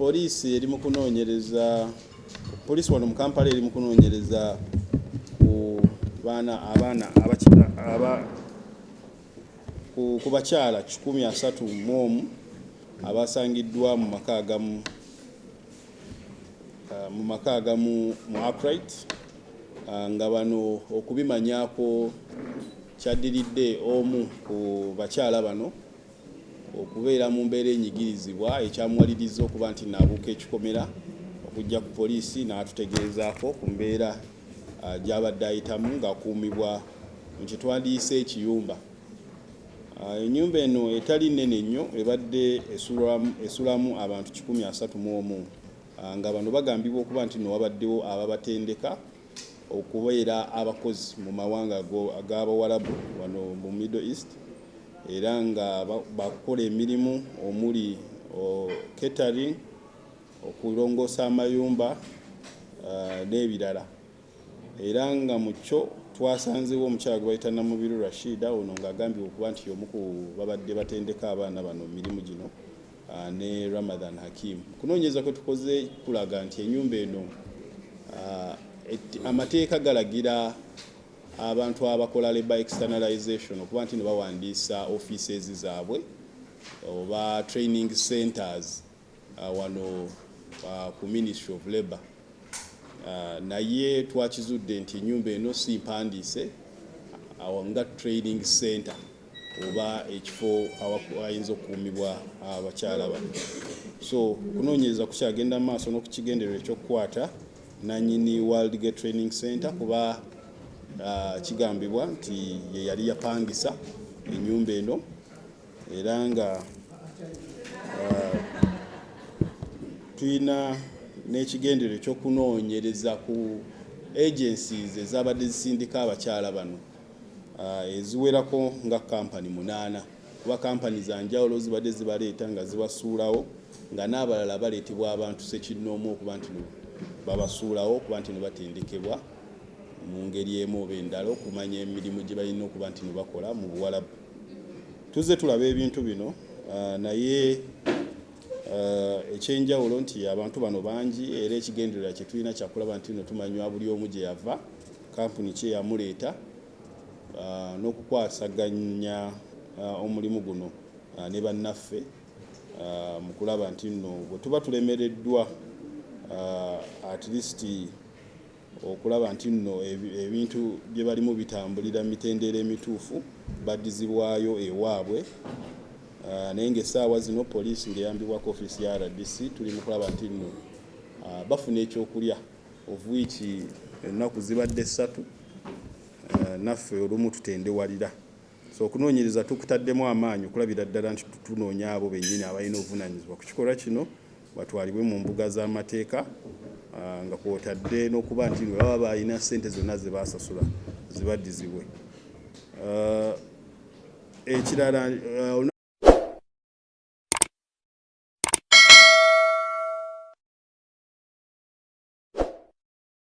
Poliisi eri mu kunoonyereza poliisi wano mu Kampala eri mu kunoonyereza ku abaana ku bakyala 131 abasangiddwa mu maka agamu mu upright nga bano okubimanyako kyaddiridde omu ku bakyala bano okubeera mu mbeera enyigirizibwa ekyamuwaliriza okuba nti naabuuka ekikomera okujja ku poliisi n'atutegeezaako ku mbeera gy'abadde ayitamu ng'akuumibwa mu kye twandiyise ekiyumba. Ennyumba eno etali nnene nnyo ebadde esulamu abantu 131 nga bano bagambibwa okuba nti no wabaddewo ababatendeka okubeera abakozi mu mawanga ag'abawalabu wano mu Middle East era nga bakola emirimu omuli catering, okulongoosa amayumba n'ebirala. Era nga mu kyo twasanzeewo omukyala gwe bayita Namubiru Rashida ono ng'agambye okuba nti omu ku babadde batendeka abaana bano mirimu gino ne Ramadan Hakim. Kunoonyereza kwe tukoze kulaga nti ennyumba eno amateeka galagira abantu abakola labor externalization okuba nti ne bawandiisa offices zaabwe oba training centers wano ku Ministry of Labour. Naye twakizudde nti ennyumba eno si mpandiise nga training center oba ekifo awayinza okukuumibwa abakyala bano. So kunoonyereza kukyagenda mu maaso n'okukigenderera ekyokukwata nannyini World Gate Training Center kuba kigambibwa nti ye yali yapangisa ennyumba eno era nga tulina n'ekigendero ekyokunoonyereza ku agencies ezabadde zisindika abakyala bano eziwerako nga kampani 8 kuba kampani za njawulo zibadde zibaleeta nga zibasuulawo nga n'abalala baleetebwa abantu sekinnoomu okuba nti babasuulawo okuba nti ne batendekebwa mu ngeri emu oba endala okumanya emirimu gye balina okuba nti ne bakola mu Buwalabu. Tuzze tulaba ebintu bino naye ekyenjawulo nti abantu bano bangi era ekigendererwa kye tulina kyakulaba nti no tumanywa buli omu gye yava, kampuni kye yamuleeta n'okukwasaganya omulimu guno ne bannaffe mu kulaba nti nno bwe tuba tulemereddwa at least okulaba nti nno ebintu bye balimu bitambulira mitendera emituufu baddizibwayo ewaabwe. Naye ng'essaawa zino poliisi ng'eyambibwako ofiisi ya RDC tuli mu kulaba nti nno bafuna ekyokulya of which ennaku zibadde 3 naffe olumu tutendewalira. So okunoonyereza tukutaddemu amaanyi okulabira ddala nti tunoonya abo bennyini abalina obuvunaanyizibwa ku kikolwa kino batwalibwe mu mbuga z'amateeka nga kwotadde n'okuba nti baba balina ssente zonna ze baasasula zibaddizibwe. Ekirala